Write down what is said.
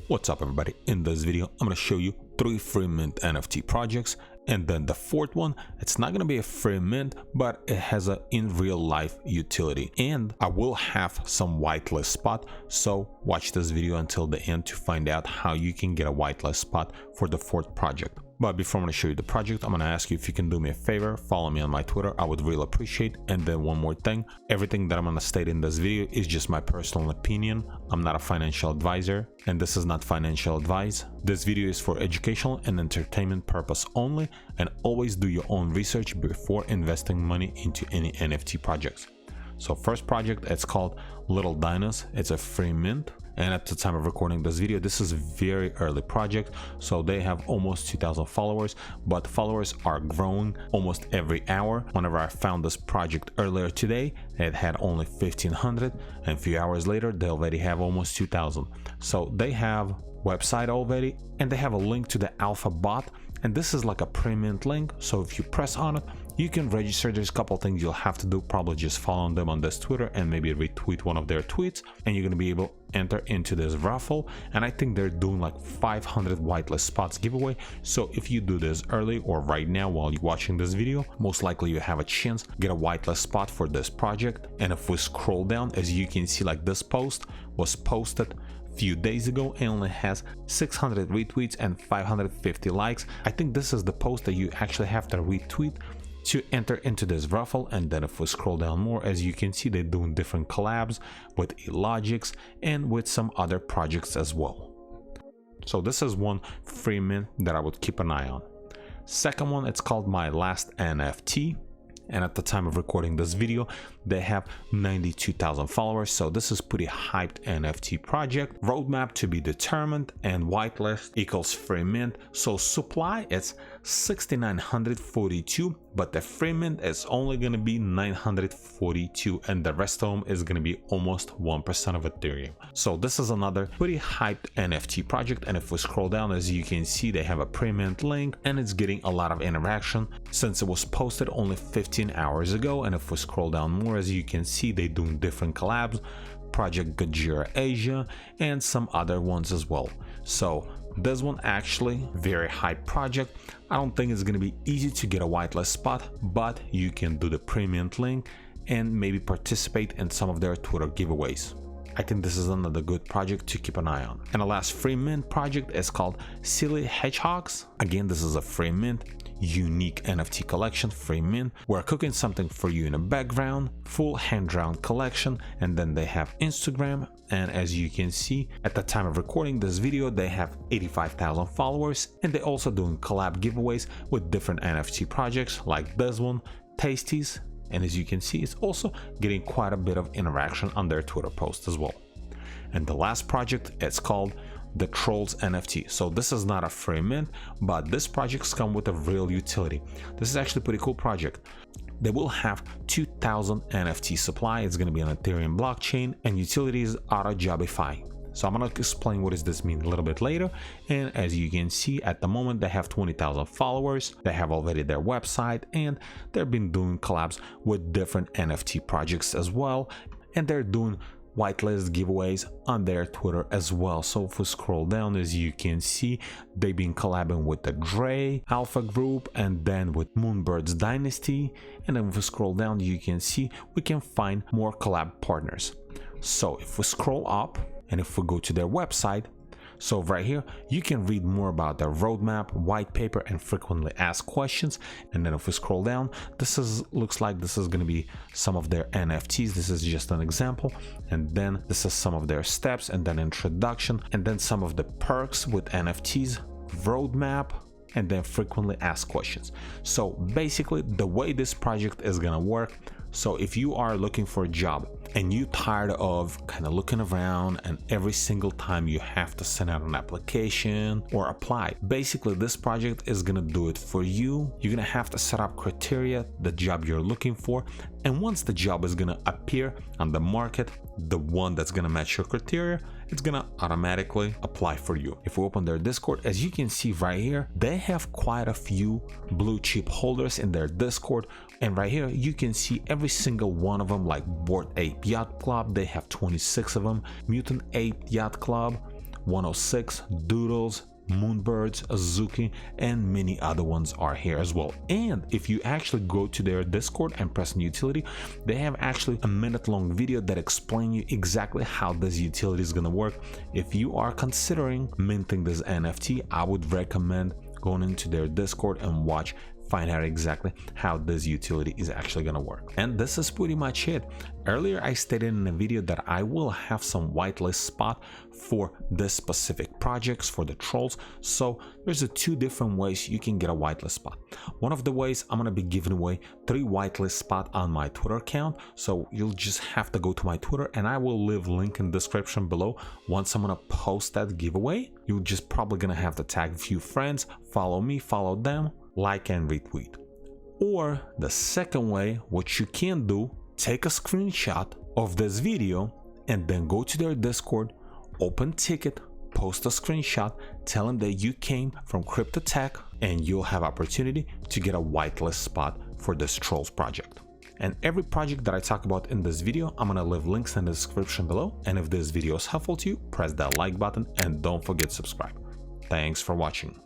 What's up everybody, in this video I'm going to show you 3 free mint NFT projects, and then the 4th one, it's not going to be a free mint, but it has a in real life utility, and I will have some whitelist spot, so watch this video until the end to find out how you can get a whitelist spot for the 4th project. But before I'm going to show you the project, I'm going to ask you if you can do me a favor, follow me on my Twitter, I would really appreciate. And then one more thing, everything that I'm going to state in this video is just my personal opinion. I'm not a financial advisor, and this is not financial advice. This video is for educational and entertainment purpose only, and always do your own research before investing money into any NFT projects. So first project, it's called LittleDinos. It's a free mint, and at the time of recording this video, this is a very early project, so they have almost 2,000 followers, but followers are growing almost every hour. Whenever I found this project earlier today, it had only 1,500, and a few hours later they already have almost 2,000. So they have website already, and they have a link to the alpha bot, and this is like a pre-mint link, so if you press on it you can register. There's a couple things you'll have to do, probably just follow them on this Twitter and maybe retweet one of their tweets, and you're going to be able to enter into this raffle. And I think they're doing like 500 whitelist spots giveaway, so if you do this early or right now while you're watching this video, most likely you have a chance to get a whitelist spot for this project. And if we scroll down, as you can see, like this post was posted few days ago and only has 600 retweets and 550 likes. I think this is the post that you actually have to retweet to enter into this raffle. And then if we scroll down more, as you can see, they're doing different collabs with Logics and with some other projects as well. So this is one free mint that I would keep an eye on. Second one, it's called MylastNFT, and at the time of recording this video they have 92,000 followers, so this is pretty hyped NFT project. Roadmap to be determined, and whitelist equals free mint. So supply is 6,942, but the free mint is only going to be 942, and the rest of them is going to be almost 1% of Ethereum. So this is another pretty hyped NFT project, and if we scroll down, as you can see, they have a pre-mint link and it's getting a lot of interaction since it was posted only 15 hours ago. And if we scroll down more, as you can see, they're doing different collabs, Project Gajira Asia and some other ones as well. So this one actually very hype project. I don't think it's going to be easy to get a whitelist spot, but you can do the pre-mint link and maybe participate in some of their Twitter giveaways. I think this is another good project to keep an eye on. And the last free mint project is called SillyHedgehogs. Again, this is a free mint, unique NFT collection, free mint. We're cooking something for you in the background, full hand-drawn collection. And then they have Instagram, and as you can see, at the time of recording this video, they have 85,000 followers, and they're also doing collab giveaways with different NFT projects like this one, Tasties. And as you can see, it's also getting quite a bit of interaction on their Twitter post as well. And the last project, it's called TheTrolls NFT. So this is not a free mint, but this project's come with a real utility. This is actually a pretty cool project. They will have 2,000 NFT supply. It's going to be on Ethereum blockchain, and utility is auto-jobify. So I'm going to explain what does this mean a little bit later. And as you can see, at the moment they have 20,000 followers. They have already their website, and they've been doing collabs with different NFT projects as well, and they're doing whitelist giveaways on their Twitter as well. So if we scroll down, as you can see, they've been collabing with the Dre Alpha Group and then with Moonbird's Dynasty. And then if we scroll down, you can see we can find more collab partners. So if we scroll up, and if we go to their website, so right here you can read more about their roadmap, white paper, and frequently asked questions. And then if we scroll down, looks like this is going to be some of their NFTs. This is just an example, and then this is some of their steps, and then introduction, and then some of the perks with NFTs, roadmap, and then frequently asked questions. So basically the way this project is gonna work, so if you are looking for a job and you're tired of kind of looking around and every single time you have to send out an application or apply, basically this project is gonna do it for you. You're gonna have to set up criteria, the job you're looking for, and once the job is gonna appear on the market, the one that's gonna match your criteria, it's gonna automatically apply for you. If we open their Discord, as you can see right here, they have quite a few blue chip holders in their Discord, and right here you can see every single one of them, like Bored Ape Yacht Club, they have 26 of them, Mutant Ape Yacht Club, 106, Doodles, Moonbirds, Azuki, and many other ones are here as well. And if you actually go to their Discord and press new utility, they have actually a minute-long video that explains you exactly how this utility is going to work. If you are considering minting this NFT, I would recommend going into their Discord and find out exactly how this utility is actually going to work. And this is pretty much it. Earlier I stated in the video that I will have some whitelist spot for this specific projects for the trolls. So there's two different ways you can get a whitelist spot. One of the ways, I'm going to be giving away 3 whitelist spot on my Twitter account. So you'll just have to go to my Twitter, and I will leave link in the description below. Once I'm going to post that giveaway, you're just probably going to have to tag a few friends, follow me, follow them, like and retweet. Or the second way, what you can do, take a screenshot of this video and then go to their Discord, open ticket, post a screenshot, tell them that you came from Crypto Tech, and you'll have opportunity to get a whitelist spot for this Trolls project. And every project that I talk about in this video, I'm gonna leave links in the description below. And if this video is helpful to you, press that like button and don't forget to subscribe. Thanks for watching.